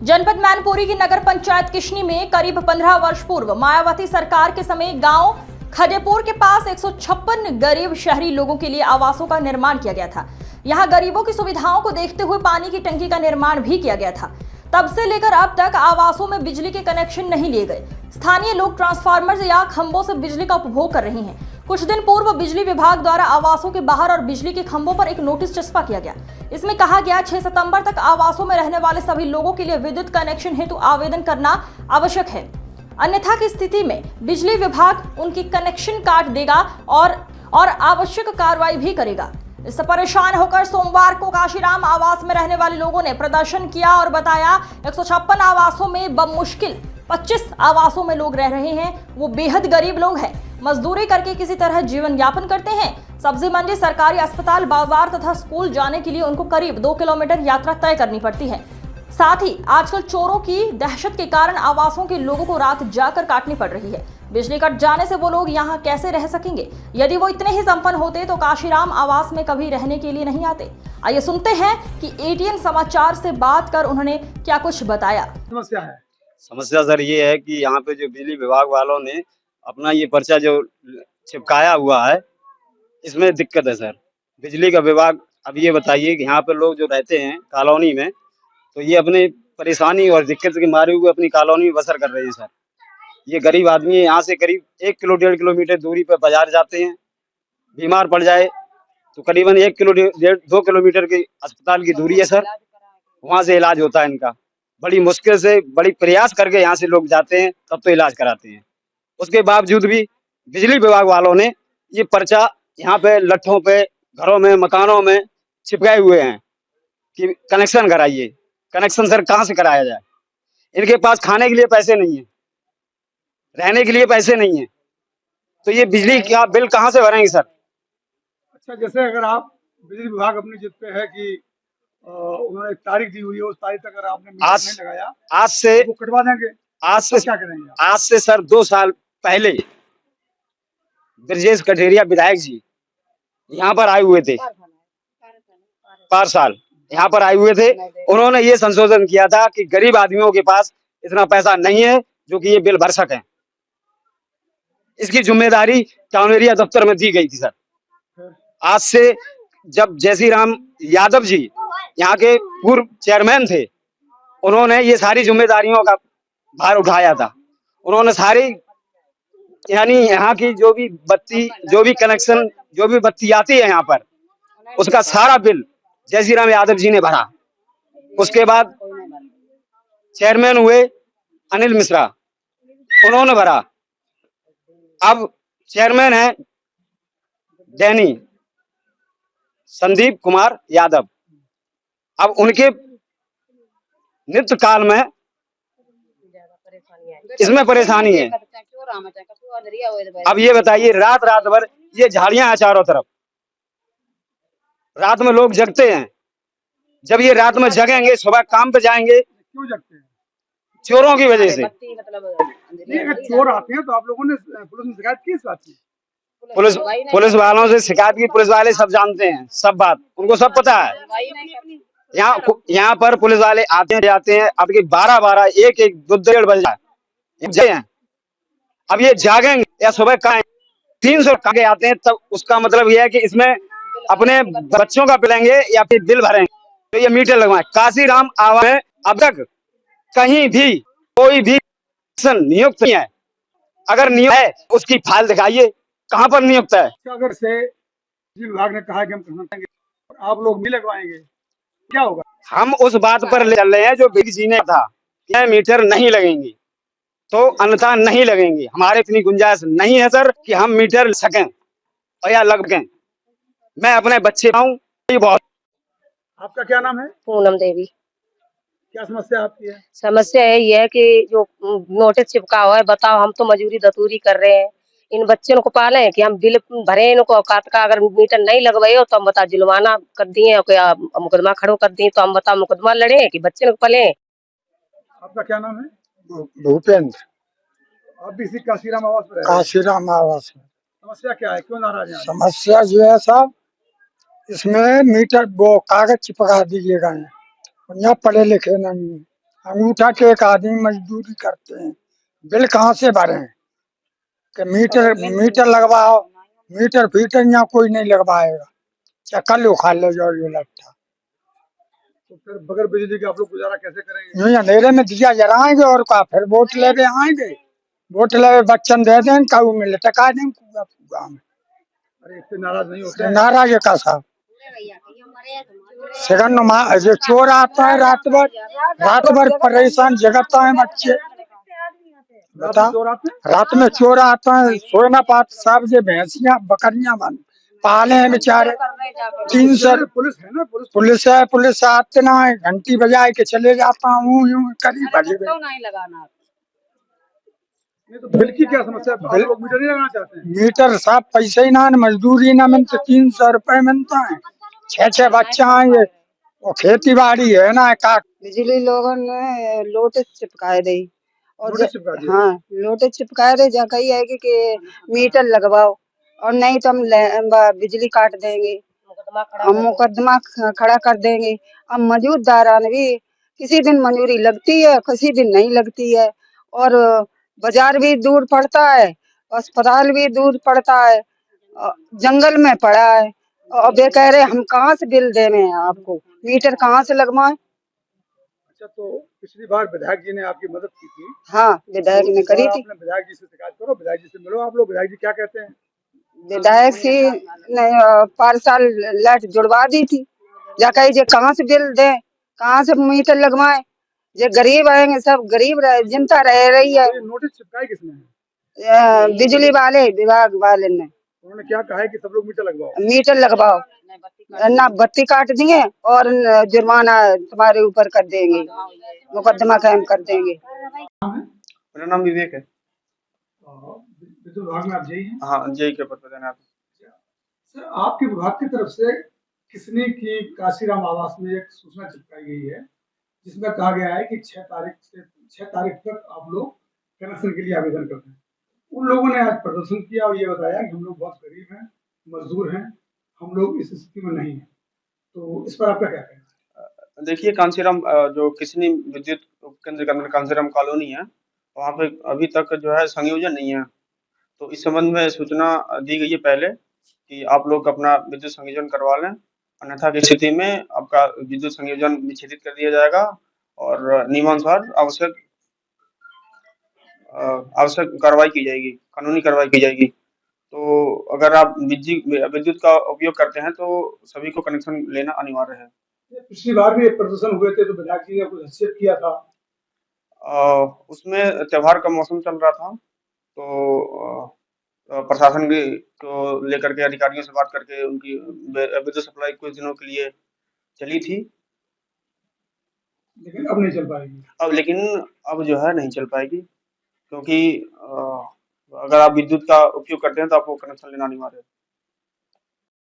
जनपद मैनपुरी की नगर पंचायत किशनी में करीब 15 वर्ष पूर्व मायावती सरकार के समय गांव खदेपुर के पास 156 गरीब शहरी लोगों के लिए आवासों का निर्माण किया गया था। यहां गरीबों की सुविधाओं को देखते हुए पानी की टंकी का निर्माण भी किया गया था। तब से लेकर अब तक आवासों में बिजली के कनेक्शन नहीं लिए गए। स्थानीय लोग ट्रांसफार्मर या खंभों से बिजली का उपभोग कर रहे हैं। कुछ दिन पूर्व बिजली विभाग द्वारा आवासों के बाहर और बिजली के खंभों पर एक नोटिस चस्पा किया गया। इसमें कहा गया 6 सितंबर तक आवासों में रहने वाले सभी लोगों के लिए विद्युत कनेक्शन हेतु आवेदन करना आवश्यक है, अन्यथा की स्थिति में बिजली विभाग उनकी कनेक्शन काट देगा और आवश्यक कार्रवाई भी करेगा। इससे परेशान होकर सोमवार को काशीराम आवास में रहने वाले लोगों ने प्रदर्शन किया और बताया 156 आवासों में बमुश्किल 25 आवासों में लोग रह रहे हैं। वो बेहद गरीब लोग हैं, मजदूरी करके किसी तरह जीवन यापन करते हैं। सब्जी मंडी, सरकारी अस्पताल, बाजार तथा स्कूल जाने के लिए उनको करीब 2 किलोमीटर यात्रा तय करनी पड़ती है। साथ ही आजकल चोरों की दहशत के कारण आवासों के लोगों को रात जाकर काटनी पड़ रही है। बिजली कट जाने से वो लोग यहाँ कैसे रह सकेंगे? यदि वो इतने ही संपन्न होते तो काशीराम आवास में कभी रहने के लिए नहीं आते। आइए सुनते हैं कि एटीएन समाचार से बात कर उन्होंने क्या कुछ बताया। समस्या सर ये है कि यहाँ पे जो बिजली विभाग वालों ने अपना ये पर्चा जो चिपकाया हुआ है, इसमें दिक्कत है सर। बिजली का विभाग अब ये बताइए कि यहाँ पे लोग जो रहते हैं कॉलोनी में, तो ये अपनी परेशानी और दिक्कत के मारे हुए अपनी कॉलोनी में बसर कर रहे हैं सर। ये गरीब आदमी यहाँ से करीब 1 किलो 1.5 किलोमीटर दूरी पर बाजार जाते हैं। बीमार पड़ जाए तो करीबन 1 किलो 2 किलोमीटर की अस्पताल की दूरी है सर, वहाँ से इलाज होता है इनका। बड़ी मुश्किल से बड़ी प्रयास करके यहाँ से लोग जाते हैं, तब तो इलाज कराते हैं। उसके बावजूद भी बिजली विभाग वालों ने ये पर्चा यहाँ पे लट्ठों पे, घरों में, मकानों में चिपकाए हुए हैं कि कनेक्शन कराइए। कनेक्शन सर कहाँ से कराया जाए? इनके पास खाने के लिए पैसे नहीं है, रहने के लिए पैसे नहीं है, तो ये बिजली का बिल कहाँ से भरेंगे सर? अच्छा, जैसे अगर आप बिजली विभाग अपनी जिद पे है कि उन्होंने एक तारीख दी हुई है, उस तारीख तक अगर आपने मीटर नहीं लगाया, आज से वो कटवा देंगे। आज से क्या करेंगे? आज से सर 2 साल पहले ब्रजेश कठेरिया विधायक जी यहाँ पर आए हुए थे। पार यहाँ पर आए हुए थे। उन्होंने ये संशोधन किया था कि गरीब आदमियों के पास इतना पैसा नहीं है जो कि ये बिल भर सकें। इसकी जिम्मेदारी टाउन एरिया दफ्तर में दी गई थी सर। आज से जब जयसीराम यादव जी यहाँ के पूर्व चेयरमैन थे, उन्होंने ये सारी जिम्मेदारियों का भार उठाया था। उन्होंने सारी यानी यहाँ की जो भी बत्ती, जो भी कनेक्शन, जो भी बत्ती आती है यहाँ पर, उसका सारा बिल जयसीराम यादव जी ने भरा। उसके बाद चेयरमैन हुए अनिल मिश्रा, उन्होंने भरा। अब चेयरमैन है डैनी संदीप कुमार यादव। अब उनके नित्य काल में इसमें परेशानी है। अब ये बताइए, रात भर ये झाड़ियां हैं चारों तरफ, रात में लोग जगते हैं। जब ये रात में जगेंगे, सुबह काम पे जाएंगे, क्यों जगते हैं? चोरों की वजह से। अगर चोर आते हैं तो आप लोगों ने पुलिस में शिकायत की इस बात की? पुलिस वालों से शिकायत की। पुलिस वाले सब जानते हैं, सब बात उनको सब पता है। यहाँ पर पुलिस वाले आते हैं जाते हैं। अब 12 1 2 बजे हैं। अब ये जागेंगे या सुबह का 300 काके आते हैं, तब उसका मतलब यह है कि इसमें अपने बच्चों का पिलेंगे या फिर बिल भरेंगे। तो ये मीटर लगवाए। काशीराम आवास में अब तक कहीं भी कोई भी नियुक्त नहीं है। अगर नियुक्त है उसकी फाइल दिखाइए, कहाँ पर नियुक्त है? अगर से विभाग ने कहा कि हम करेंगे और आप लोग भी लगवाएंगे, क्या होगा? हम उस बात पर ले चल रहे हैं जो बिग जी ने था कि मीटर नहीं लगेंगे, तो अन्यथा नहीं लगेंगे। हमारे इतनी गुंजाइश नहीं है सर कि हम मीटर सकें और या लग सकें। मैं अपने बच्चे पाऊं, बहुत। आपका क्या नाम है? पूनम देवी। क्या समस्या आपकी है? समस्या ये है कि जो नोटिस चिपका हुआ है, बताओ, हम तो मजूरी दतूरी कर रहे हैं, इन बच्चों को पाले कि हम बिल भरे इनको औकात का। अगर मीटर नहीं लगवाए हो तो हम बता जुर्माना कर दिए, मुकदमा खड़ो कर दिए, तो हम बता मुकदमा लड़े कि बच्चे को पले। आपका क्या नाम है? भूपेंद्र। आप भी इसी काशीराम आवास में? काशीराम आवास में। समस्या क्या है, क्यों नाराज हैं? समस्या जो है साहब, इसमें मीटर वो कागज चिपका दीजिएगा। यहाँ पढ़े लिखे नहीं, अंगूठा टेक आदमी मजदूरी करते हैं, बिल कहाँ से भरें? कि मीटर लगवाओ, मीटर फीटर यहाँ कोई नहीं लगवाएगा, चक्कर उखा लो जो ये लगता। तो फिर बगैर बिजली के आप लोग गुजारा कैसे करेंगे? यूं अंधेरे में दिया जलाएंगे और का फिर वोट लेके आएंगे, वोट लेके बच्चन दे दें, काऊ में लटका दें पूरा पूरा में। अरे इससे नाराज नहीं होते? नाराज है का साहब, सेकंड जो चोर आता है रात भर परेशान जगाता है बच्चे। बता, चोर आते हैं? रात में चोर आता है, सोए ना पाते साहब, ये भैंसियां बकरियां बन पाले हैं बेचारे। 300 पुलिस है ना, पुलिस है, पुलिस आते ना है, घंटी बजाए के चले जाता हूँ, यूं करीब बजे। नहीं तो बिल की क्या समस्या है? आप लोग मीटर नहीं लगाना चाहते हैं? मीटर साहब पैसे ही ना, मजदूरी ना मिलते, 300 रुपए मिलता है, 6 बच्चा हैं ये, और खेती बाड़ी है ना का। बिजली लोगों ने नोटिस चिपकाए दे और नोटिस चिपका दिए? हाँ नोटिस चिपकाए दे, जा कही है कि मीटर लगवाओ और नहीं तो हम बिजली काट देंगे, हम मुकदमा खड़ा कर देंगे। अब मौजूददारान भी किसी दिन मंजूरी लगती है, किसी दिन नहीं लगती है, और बाजार भी दूर पड़ता है, अस्पताल भी दूर पड़ता है, जंगल में पड़ा है, और वे कह रहे हम कहाँ से बिल देवे आपको, मीटर कहाँ से लगवाएं। अच्छा, तो पिछली बार विधायक जी ने आपकी मदद की थी? हाँ विधायक ने करी थी। आपने विधायक जी से शिकायत करो, विधायक जी से मिलो आप लोग, विधायक जी क्या कहते हैं? विधायक सी ने 5 साल लाइट जुड़वा दी थी, जा कही जे कहाँ से बिल दे, कहाँ से मीटर लगवाए, जे गरीब आएंगे सब गरीब जनता रह रही है। ये नोटिस चिपकाई किसने है? बिजली वाले विभाग वाले ने। उन्होंने क्या कहा है कि सब लोग मीटर लगवाओ? मीटर लगवाओ, ना बत्ती काट दिए और जुर्माना तुम्हारे ऊपर कर देंगे, मुकदमा कायम कर देंगे। मेरा नाम विवेक है। विद्युत विभाग में आप जेई हैं? हाँ, जेई के पद पर तैनात हूं। सर, आपके विभाग की तरफ से किसने की काशीराम आवास में एक सूचना चिपकाई गई है जिसमें कहा गया है कि 6 तारीख तक आप लोग कनेक्शन के लिए आवेदन करते हैं। उन लोगों ने आज प्रदर्शन किया और ये बताया कि हम लोग बहुत गरीब हैं, मजदूर हैं, हम लोग इस स्थिति में नहीं है, तो इस पर आपका क्या कहना है? देखिए, कांसीराम जो किसनी विद्युत उपकेंद्र के अंदर कांसीराम कॉलोनी है, वहाँ पे अभी तक जो है संयोजन नहीं है। तो इस संबंध में सूचना दी गई है पहले कि आप लोग अपना विद्युत संयोजन करवा लें, अन्यथा की स्थिति में आपका विद्युत संयोजन विच्छेदित कर दिया जाएगा और नियमानुसार आवश्यक कार्रवाई की जाएगी, कानूनी कार्रवाई की जाएगी। तो अगर आप विद्युत का उपयोग करते हैं तो सभी को कनेक्शन लेना अनिवार्य है। पिछली बार भी एक प्रदर्शन हुए थे तो विधायक जी ने कुछ हस्तक्षेप किया था। उसमें त्योहार का मौसम चल रहा था, तो प्रशासन को लेकर के अधिकारियों से बात करके उनकी विद्युत सप्लाई कुछ दिनों के लिए चली थी, लेकिन अब नहीं चल पाएगी। लेकिन अब जो है नहीं चल पाएगी, क्योंकि अगर आप विद्युत का उपयोग करते हैं तो आपको कनेक्शन लेना अनिवार्य है।